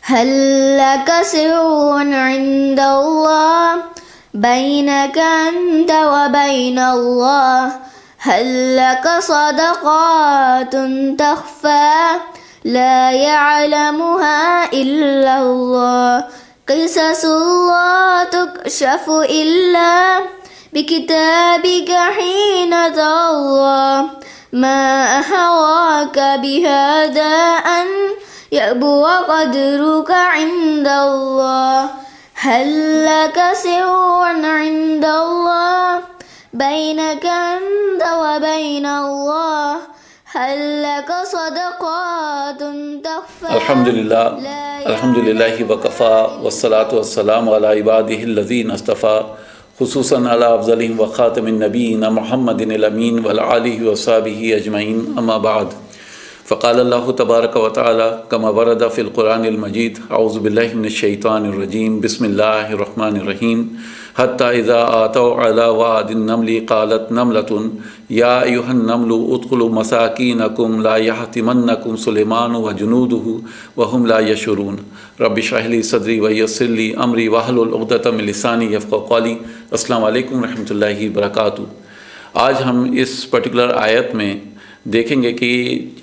هل لك سر عند الله بينك أنت وبين الله هل لك صدقات تخفى لا يعلمها إلا الله قصص لا تكشف إلا بكتابك حين ترى ما أحواك بهذا أن يبو قدرك عند الله هل لك سر عند الله بينك أنت وبين الله هل لك صدقات تخفى الحمد للہ وکفا والصلاة والسلام علی عبادہ الذین اصطفیٰ خصوصاً علی افضلہم وخاتم النبیین محمد الامین وعلى آلہ وصحبہ اجمعین اما بعد فقال اللہ تبارک و تعالی کما ورد فی القرآن المجید اعوذ باللہ من الشیطان الرجیم بسم اللہ الرحمن الرحیم حتی اذا آتوا علی وعد النمل قالت نملة یا ایہا النمل ادخلوا مساکینکم لا یحطمنکم سلیمان وجنودہ وہم لا یشعرون رب اشرح لی صدری ویسر لی امری واحلل عقدۃ من لسانی یفقہوا قولی۔ السلام علیکم ورحمۃ اللہ وبرکاتہ۔ آج ہم اس پرٹیکولر آیت میں دیکھیں گے کہ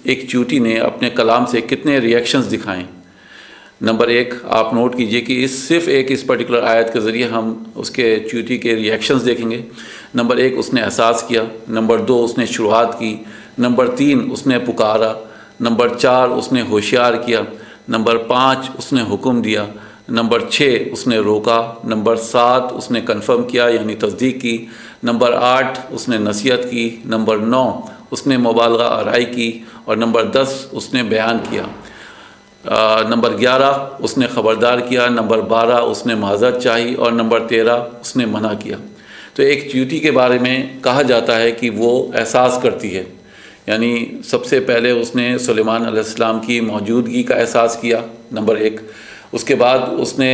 ایک چیونٹی نے اپنے کلام سے کتنے ریئیکشنز دکھائیں۔ نمبر ایک آپ نوٹ کیجئے کہ صرف اس پرٹیکولر آیت کے ذریعے ہم اس کے چیونٹی کے ریئیکشنز دیکھیں گے۔ نمبر ایک اس نے احساس کیا، نمبر دو اس نے شروعات کی، نمبر تین اس نے پکارا، نمبر چار اس نے ہوشیار کیا، نمبر پانچ اس نے حکم دیا، نمبر چھ اس نے روکا، نمبر سات اس نے کنفرم کیا یعنی تصدیق کی، نمبر آٹھ اس نے نصیحت کی، نمبر نو اس نے مبالغہ آرائی کی، اور نمبر 10 اس نے بیان کیا، نمبر 11 اس نے خبردار کیا، نمبر 12 اس نے معذرت چاہی، اور نمبر 13 اس نے منع کیا۔ تو ایک چیونٹی کے بارے میں کہا جاتا ہے کہ وہ احساس کرتی ہے، یعنی سب سے پہلے اس نے سلیمان علیہ السلام کی موجودگی کا احساس کیا، نمبر ایک۔ اس کے بعد اس نے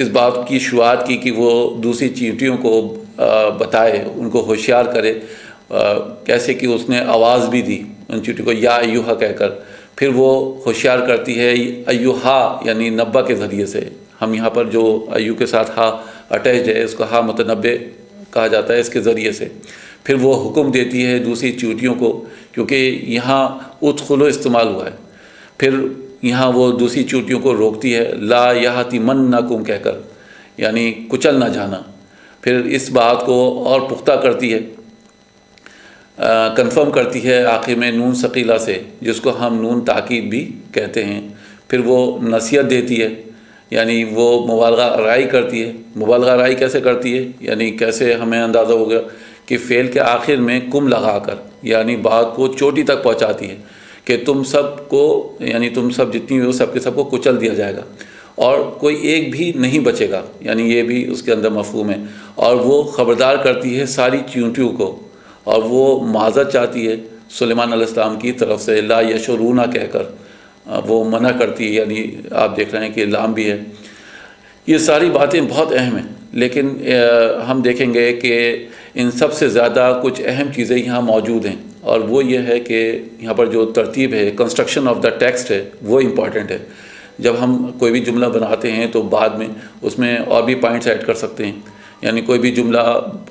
اس بات کی شروعات کی کہ وہ دوسری چیونٹیوں کو بتائے، ان کو ہوشیار کرے، کیسے کہ اس نے آواز بھی دی ان چیونٹی کو یا ایوہا کہہ کر، پھر وہ ہوشیار کرتی ہے ایوہا یعنی نبا کے ذریعے سے۔ ہم یہاں پر جو ایو کے ساتھ ہا اٹیچڈ ہے اس کو ہا متنبع کہا جاتا ہے، اس کے ذریعے سے۔ پھر وہ حکم دیتی ہے دوسری چیونٹیوں کو، کیونکہ یہاں ادخلوا استعمال ہوا ہے، پھر یہاں وہ دوسری چیونٹیوں کو روکتی ہے لا یحطمنکم کہہ کر، یعنی کچل نہ جانا۔ پھر اس بات کو اور پختہ کرتی ہے، کنفرم کرتی ہے آخر میں نون ثقیلہ سے، جس کو ہم نون تاکید بھی کہتے ہیں۔ پھر وہ نصیحت دیتی ہے، یعنی وہ مبالغہ آرائی کرتی ہے۔ مبالغہ آرائی کیسے کرتی ہے، یعنی کیسے ہمیں اندازہ ہوگا کہ فعل کے آخر میں کم لگا کر، یعنی بات کو چوٹی تک پہنچاتی ہے کہ تم سب کو، یعنی تم سب جتنی بھی ہو سب کے سب کو کچل دیا جائے گا اور کوئی ایک بھی نہیں بچے گا، یعنی یہ بھی اس کے اندر مفہوم ہے۔ اور وہ خبردار کرتی ہے ساری چیونٹیوں کو، اور وہ معذرت چاہتی ہے سلیمان علیہ السلام کی طرف سے لا یشعرون کہہ کر، وہ منع کرتی ہے، یعنی آپ دیکھ رہے ہیں کہ لام بھی ہے۔ یہ ساری باتیں بہت اہم ہیں، لیکن ہم دیکھیں گے کہ ان سب سے زیادہ کچھ اہم چیزیں یہاں موجود ہیں، اور وہ یہ ہے کہ یہاں پر جو ترتیب ہے، کنسٹرکشن آف دا ٹیکسٹ ہے، وہ امپورٹنٹ ہے۔ جب ہم کوئی بھی جملہ بناتے ہیں تو بعد میں اس میں اور بھی پوائنٹس ایڈ کر سکتے ہیں، یعنی کوئی بھی جملہ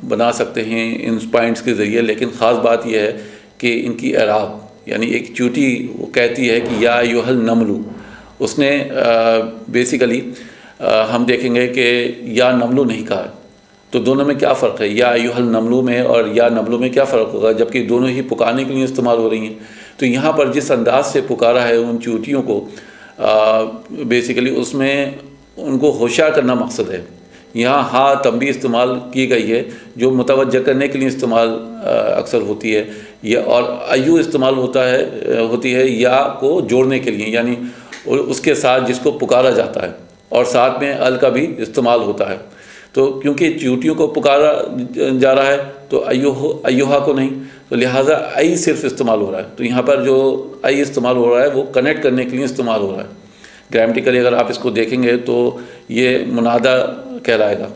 بنا سکتے ہیں ان پوائنٹس کے ذریعے، لیکن خاص بات یہ ہے کہ ان کی اعراب، یعنی ایک چیونٹی وہ کہتی ہے کہ یا ایھا النمل، اس نے بیسیکلی ہم دیکھیں گے کہ یا نملو نہیں کہا ہے، تو دونوں میں کیا فرق ہے، یا ایھا النمل میں اور یا نملو میں کیا فرق ہوگا، جبکہ دونوں ہی پکارنے کے لیے استعمال ہو رہی ہیں۔ تو یہاں پر جس انداز سے پکارا ہے ان چیونٹیوں کو، بیسیکلی اس میں ان کو ہوشیار کرنا مقصد ہے۔ یہاں ہا تنبیہ استعمال کی گئی ہے جو متوجہ کرنے کے لیے استعمال اکثر ہوتی ہے، اور ایو استعمال ہوتی ہے یا کو جوڑنے کے لیے، یعنی اس کے ساتھ جس کو پکارا جاتا ہے، اور ساتھ میں ال کا بھی استعمال ہوتا ہے۔ تو کیونکہ چیونٹیوں کو پکارا جا رہا ہے تو ایوہا کو نہیں، تو لہٰذا ای صرف استعمال ہو رہا ہے۔ تو یہاں پر جو ای استعمال ہو رہا ہے وہ کنیکٹ کرنے کے لیے استعمال ہو رہا ہے۔ گرامیٹیکلی اگر آپ اس کو دیکھیں گے تو یہ منادہ کہلائے گا،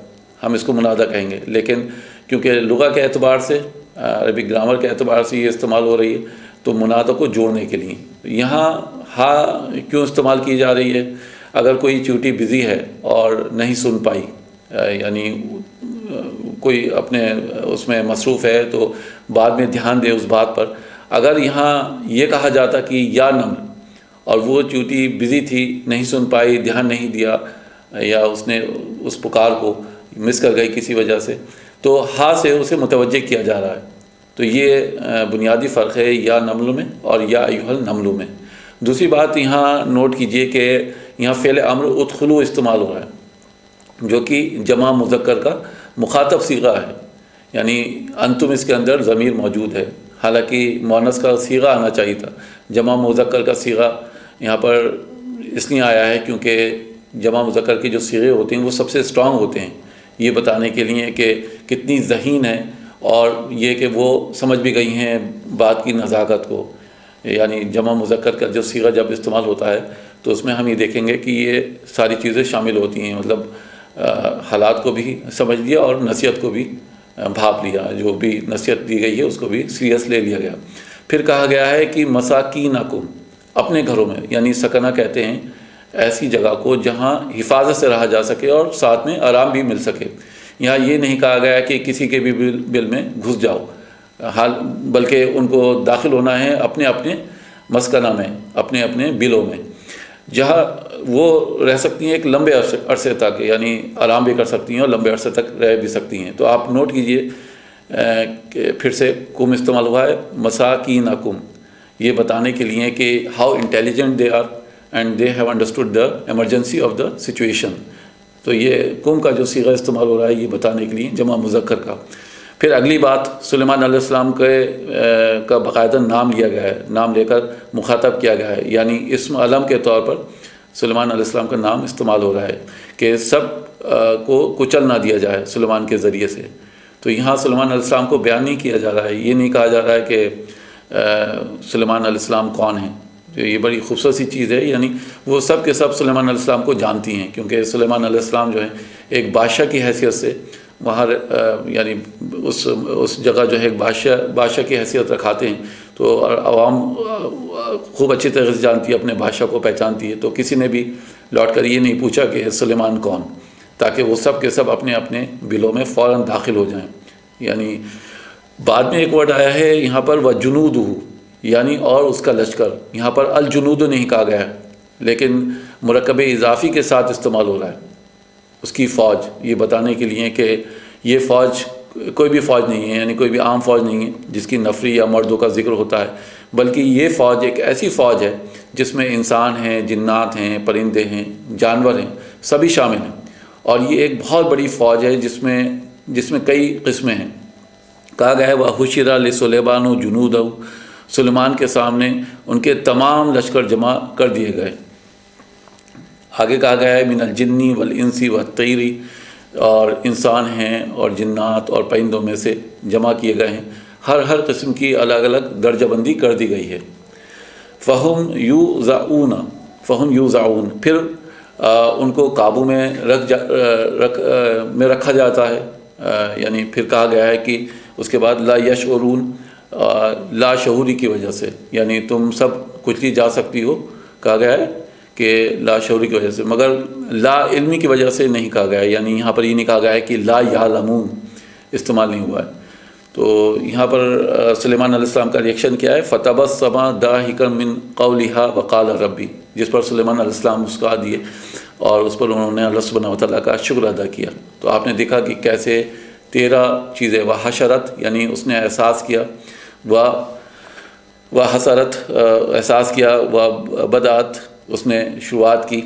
ہم اس کو منادہ کہیں گے، لیکن کیونکہ لغہ کے اعتبار سے، عربک گرامر کے اعتبار سے یہ استعمال ہو رہی ہے تو منادہ کو جوڑنے کے لیے۔ یہاں ہا کیوں استعمال کی جا رہی ہے، اگر کوئی چیوٹی بزی ہے اور نہیں سن پائی، یعنی کوئی اپنے اس میں مصروف ہے تو بعد میں دھیان دے اس بات پر. اگر یہاں یہ کہا جاتا کہ یا نمل، اور وہ چیوٹی بزی تھی، نہیں سن پائی، دھیان نہیں دیا، یا اس نے اس پکار کو مس کر گئی کسی وجہ سے، تو ہا سے اسے متوجہ کیا جا رہا ہے. تو یہ بنیادی فرق ہے یا نمل میں اور یا ایھا النمل میں. دوسری بات یہاں نوٹ کیجئے کہ یہاں فعل امر ادخلوا استعمال ہو رہا ہے، جو کہ جمع مذکر کا مخاطب صیغہ ہے، یعنی انتم اس کے اندر ضمیر موجود ہے، حالانکہ مؤنث کا صیغہ آنا چاہیے تھا. جمع مذکر کا صیغہ یہاں پر اس لیے آیا ہے کیونکہ جمع مذکر کے جو صیغے ہوتے ہیں وہ سب سے اسٹرانگ ہوتے ہیں، یہ بتانے کے لیے کہ کتنی ذہین ہے، اور یہ کہ وہ سمجھ بھی گئی ہیں بات کی نزاکت کو. یعنی جمع مذکر کا جو صیغہ جب استعمال ہوتا ہے تو اس میں ہم یہ دیکھیں گے کہ یہ ساری چیزیں شامل ہوتی ہیں، مطلب حالات کو بھی سمجھ لیا اور نصیحت کو بھی بھاپ لیا، جو بھی نصیحت دی گئی ہے اس کو بھی سیریس لے لیا گیا. پھر کہا گیا ہے کہ مساکینکم، اپنے گھروں میں، یعنی سکنہ کہتے ہیں ایسی جگہ کو جہاں حفاظت سے رہا جا سکے اور ساتھ میں آرام بھی مل سکے. یہاں یہ نہیں کہا گیا کہ کسی کے بھی بل میں گھس جاؤ، بلکہ ان کو داخل ہونا ہے اپنے اپنے مسکنہ میں، اپنے اپنے بلوں میں، جہاں وہ رہ سکتی ہیں ایک لمبے عرصے تک، یعنی آرام بھی کر سکتی ہیں اور لمبے عرصے تک رہ بھی سکتی ہیں. تو آپ نوٹ کیجئے کہ پھر سے کم استعمال ہوا ہے، مساکینکم، یہ بتانے کے لیے کہ how intelligent they are and they have understood the emergency of the situation. تو یہ کم کا جو صیغہ استعمال ہو رہا ہے یہ بتانے کے لیے جمع مذکر کا. پھر اگلی بات، سلیمان علیہ السلام کا باقاعدہ نام لیا گیا ہے، نام لے کر مخاطب کیا گیا ہے، یعنی اسم علم کے طور پر سلیمان علیہ السلام کا نام استعمال ہو رہا ہے کہ سب کو کچل نہ دیا جائے سلیمان کے ذریعے سے. تو یہاں سلیمان علیہ السلام کو بیان نہیں کیا جا رہا ہے، یہ نہیں کہا جا رہا ہے کہ سلیمان علیہ السلام کون ہیں. یہ بڑی خوبصورت سی چیز ہے، یعنی وہ سب کے سب سلیمان علیہ السلام کو جانتی ہیں، کیونکہ سلیمان علیہ السلام جو ہے ایک بادشاہ کی حیثیت سے وہاں یعنی اس جگہ جو ہے ایک بادشاہ کی حیثیت رکھاتے ہیں، تو عوام خوب اچھی طرح سے جانتی ہے، اپنے بادشاہ کو پہچانتی ہے. تو کسی نے بھی لوٹ کر یہ نہیں پوچھا کہ سلیمان کون، تاکہ وہ سب کے سب اپنے اپنے بلوں میں فوراً داخل ہو جائیں. یعنی بعد میں ایک ورڈ آیا ہے یہاں پر وجنودہ، یعنی اور اس کا لشکر. یہاں پر الجنود نہیں کہا گیا ہے، لیکن مرکب اضافی کے ساتھ استعمال ہو رہا ہے، اس کی فوج، یہ بتانے کے لیے کہ یہ فوج کوئی بھی فوج نہیں ہے، یعنی کوئی بھی عام فوج نہیں ہے جس کی نفری یا مردوں کا ذکر ہوتا ہے، بلکہ یہ فوج ایک ایسی فوج ہے جس میں انسان ہیں، جنات ہیں، پرندے ہیں، جانور ہیں، سبھی شامل ہیں. اور یہ ایک بہت بڑی فوج ہے جس میں کئی قسمیں ہیں. کہا گیا ہے وَحُشِرَ لِسُلَيْمَانُ جُنُودُهُ، سلیمان کے سامنے ان کے تمام لشکر جمع کر دیے گئے. آگے کہا گیا ہے من الجن والانس والطیر، اور انسان ہیں اور جنات اور پرندوں میں سے جمع کیے گئے ہیں، ہر قسم کی الگ الگ درجہ بندی کر دی گئی ہے. فَهُمْ يُوزَعُونَ، پھر ان کو قابو میں رکھا جاتا ہے. یعنی پھر کہا گیا ہے کہ اس کے بعد لا یشعرون، لا شعوری کی وجہ سے، یعنی تم سب کچلی جا سکتی ہو، کہا گیا ہے کہ لا شعوری کی وجہ سے، مگر لا علمی کی وجہ سے نہیں کہا گیا ہے. یعنی یہاں پر یہ نہیں کہا گیا ہے کہ لا یعلمون استعمال نہیں ہوا ہے. تو یہاں پر سلیمان علیہ السلام کا ریئیکشن کیا ہے، فَتَبَسَّمَ ضَاحِكًا مِّن قَوْلِهَا وَقَالَ رَبِّ، جس پر سلیمان علیہ السلام مسکرا دیے اور اس پر انہوں نے اللہ سبحانہ و تعالیٰ کا شکر ادا کیا. تو آپ نے دیکھا کہ کیسے 13 چیزیں، وحشرت یعنی اس نے احساس کیا، حسرت احساس کیا، بدعت اس نے شروعات کی،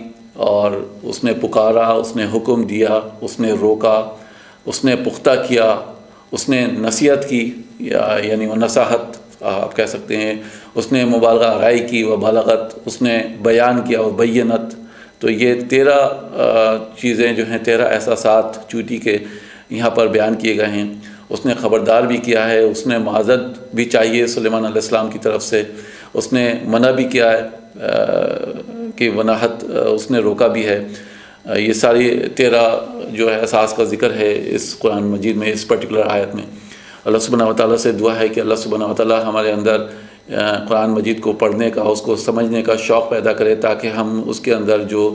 اور اس نے پکارا، اس نے حکم دیا، اس نے روکا، اس نے پختہ کیا، اس نے نصیحت کی، یعنی وہ نصاحت آپ کہہ سکتے ہیں، اس نے مبالغہ آرائی کی، وہ بالغت، اس نے بیان کیا، وہ بینت. تو یہ 13 چیزیں جو ہیں، 13 احساسات چوٹی کے یہاں پر بیان کیے گئے ہیں. اس نے خبردار بھی کیا ہے، اس نے معذرت بھی چاہیے سلیمان علیہ السلام کی طرف سے، اس نے منع بھی کیا ہے کہ وناحت اس نے روکا بھی ہے. یہ ساری 13 جو ہے احساس کا ذکر ہے اس قرآن مجید میں، اس پرٹیکولر آیت میں. اللہ سبحانہ و تعالیٰ سے دعا ہے کہ اللہ سبحانہ و تعالیٰ ہمارے اندر قرآن مجید کو پڑھنے کا، اس کو سمجھنے کا شوق پیدا کرے، تاکہ ہم اس کے اندر جو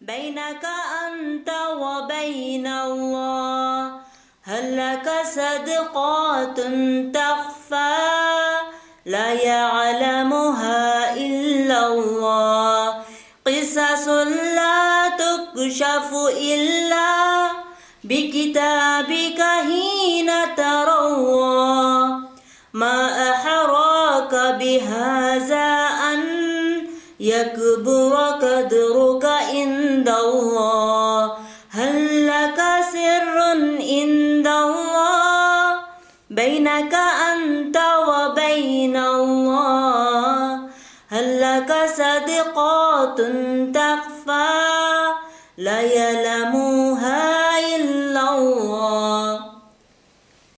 بينك أنت وبين الله هل لك صدقات تخفى لا يعلمها إلا الله قصص لا تكشف إلا بكتابك حين تروى ما أحراك بهذا أن يكبر قدرك عند الله هل لك سر عند الله بينك أنت وبين الله هل لك صدقات تخفى لا يعلم